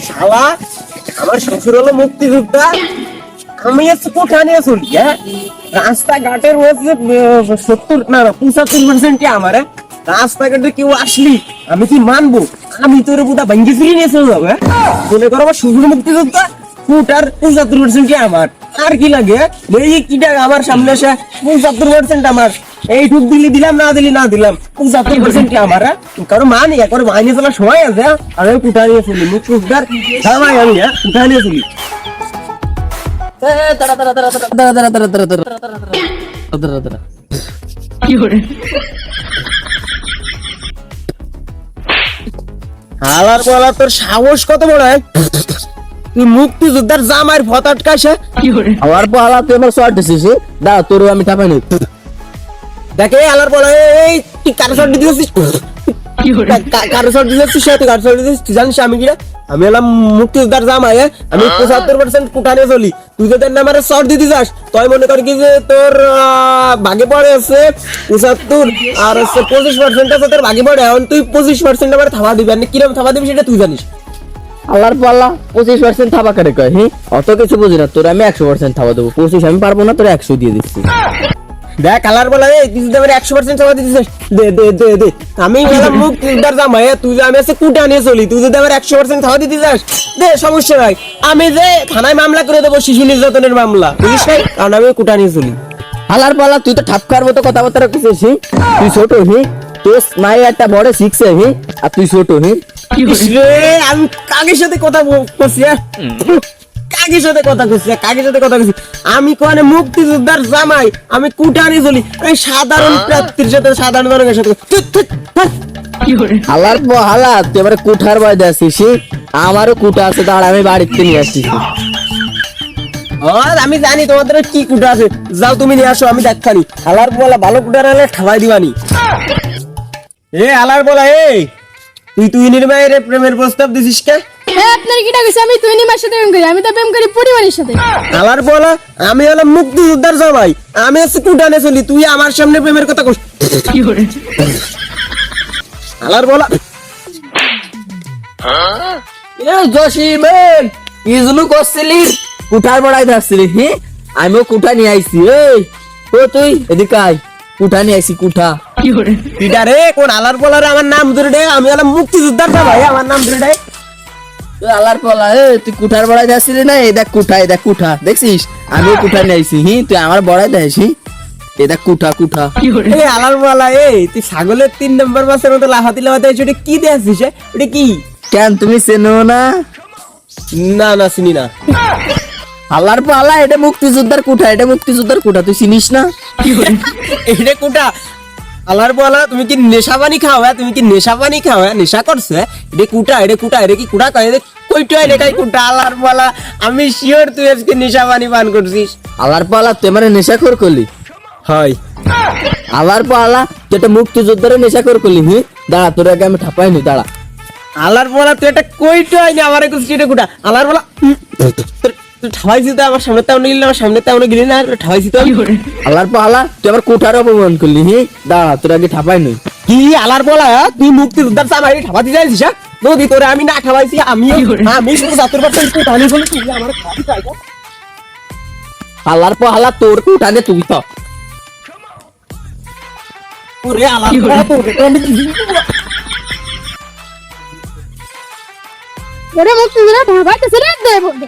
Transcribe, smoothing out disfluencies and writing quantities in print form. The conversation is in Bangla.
শালা আমার শ্বশুর হলো মুক্তিযোদ্ধা, আমি আজকে কোঠা নিয়ে চলি। হ্যাঁ, রাস্তাঘাটের মধ্যে 70 না 75% আমার। রাস্তাঘাটে কেউ আসলি আমি কি মানবো? আমি তোর বুধা ভাঙ্গি ফিরে নিয়ে চলে যাবো। মনে করো আমার শ্বশুর মুক্তিযোদ্ধা, কোটার 75% আমার। আর কি লাগে? এই কিটা আমার সামনে আসে 75% আমার। এই ঢুক দিলি দিলাম, না দিলি না দিলাম, 75% আমার। কারণ মানি একবার মাইনে চলার সময় আছে। আমি কোঠা নিয়ে চলি, মুক্তিযোদ্ধার জামাই আমি। কোঠা নিয়ে চলি। হালার বলা তোর সাহস কত বড়? তুই মুক্তিযোদ্ধার জামাইয়ের ভত আটকাইছে। আমার পালা তুই আমার শর্ট দিছিস, দাও তোর আমি টাপাই নি। দেখে আলার বলা এই তুই কারো শর্ট দিতেছিস, কারো শর্ট দিতেছিস, তুই কারো শর্ট দিতেছিস, তুই জানিস আমি কিনা? আমি হলাম মুক্তিযোদ্ধার জামাই। আমি 75% কোঠা নিয়ে চলি। তুই যদি আমার শর্ট দিতে যাস, তুই মনে কর কি যে তোর ভাগে পড়ে আছে 75 আর হচ্ছে 25% আছে তোর ভাগে পড়ে। এখন তুই 25% আমার থাবা দিবি, আর কিরকম থাবা দিবি সেটা তুই জানিস। আল্লাহর পাল্লা 25% থাবা কাটে কয়। হ্যাঁ, অত কিছু বুঝি না, তোর আমি 100% থাবা দেবো। 25 আমি পারবো না, তোর 100 দিয়ে দিচ্ছি। দেখ কালার বলা এই তুই যদি আমার 100% চাপা দিতেছিস, দে দে দে দে। আমি বললাম মুক্তিযোদ্ধার জামাই, তুই যে আমি আছে কুটা নিয়ে চলি, তুই যদি আমার 100% চাপা দিতে চাস দে, সমস্যা নাই। আমি যে থানায় মামলা করে দেবো, শিশু নির্যাতনের মামলা, বুঝিস নাই? কারণ আমি কুটা নিয়ে চলি। আল্লাহর পাল্লা তুই তো ঠাপকার মতো কথাবার্তা করছিস। তুই ছোট, হি তোর নাই একটা বড় শিখছে, হি আর তুই ছোট। হি রে আমি কাগের সাথে কথা বলছি, কাগের সাথে কথা কইছি, কাগের সাথে কথা কইছি। আমি কোনে মুক্তিযোদ্ধার জামাই, আমি কুটা নিয়ে চলি। এই সাধারণ প্রার্থীর সাথে, সাধারণ জনগণের সাথে আল্লাহর পাল্লা তুই এবারে কুঠার বয় দিয়েছিস। আমারও কুটা আছে, দাঁড়া আমি বাড়িতে নিয়ে আসছি। আমি জানি তোমাদের কি কুটা আছে, যাও তুমি নিয়ে আসো, আমি দেখানি। আলার বলা ভালো কুটা হলে ঠাবাই দিবানি। এ আলার বলা এই তুই নির্মায়ের প্রেমের প্রস্তাব দিছিস কে? আপনার কিটা কইছে আমি তুই নিমার সাথে প্রেম করি? আমি তো প্রেম করি পরিবারের সাথে। আলার বলা আমি হলাম মুক্তিযোদ্ধার জামাই, আমি আজকে কুটা নিয়ে চলি, তুই আমার সামনে প্রেমের কথা কস। আলার বলা জসিমেন ইজনু করছিলি, কুঠার বড়াই ধরছিলি। হি আমিও কুঠা নিয়ে আইছি। এই ও তুই এদিকে আয়, কুঠা নিয়ে আইছি, কুঠা। পিটা রে কোন আলার বলা রে? আমার নাম ধরে দে, আমি হলাম মুক্তিযোদ্ধার জামাই, আমার নাম ধরে দে। তুই আল্লাহর পাল্লা তুই কুঠার বড়াই ধরছিলি না? এই দেখ কুঠা, এই দেখ কুঠা, দেখছিস? আমিও কুঠা নিয়ে আইছি। হি তুই আমার বড়াই দেখিস। এই দেখ কুঠা, কুঠা। এই আলার বলা এই তুই ছাগলের 3 নম্বর মাসের মতো লাফাতি লাফাতে ওটা কি দিয়েছিস? ওটা কি? কেন তুমি চেনো না? না না চিনি না। আল্লাহর পাল্লা এটা মুক্তিযোদ্ধার কুঠা, এটা মুক্তিযোদ্ধার কুঠা, তুই চিনিস না? এটা কোটা আলার বলা তুমি কি নেশা পানি খাও? তুমি কি নেশা পানি খাও? নেশা করছো? এটা কুটা, এটা কুটা, এটা কি কুটা কয়? কইটা এটাই কুটা। আলার বলা আমি শিওর তুই আজকে নেশা পানি পান করছিস। আল্লাহর পাল্লা তুই মানে নেশাখোর করলি? হয়। আল্লাহর পাল্লা তুই একটা মুক্তিযোদ্ধার নেশাখোর করলি। হি দাঁড়া, তোর আগে আমি ঠাপাইনি, দাঁড়া। আলার বলা তুই এটা কইটা হয়নি, আমার করছিস এটা কুটা। আলার বলা তুই ঠাবাইছি তো, আমার সামনে তেমন গেলি না, আমার সামনে তেমন গেলি না, ঠাবাইছি তো। আল্লাহর পাল্লা তুই আবার কুঠার অপমান করলি। হি দাঁড়া, তোর আগে ঠাপাইনি। কি আলার বলা তুই মুক্তিযোদ্ধার জামাই ঠাবাইতে যাইছিস? যদি তোরে আমি না ঠাবাইছি, আমি 75% কুটা নিয়ে চলি, তুই আমার খাবি চাই? আল্লাহর পাল্লা তোর কুঠানে তুই তো ওরে আলার বলা তোরে তো আমি ওরে মুক্তি দিলে ঢাবাইতেছে রে, দে বলবে।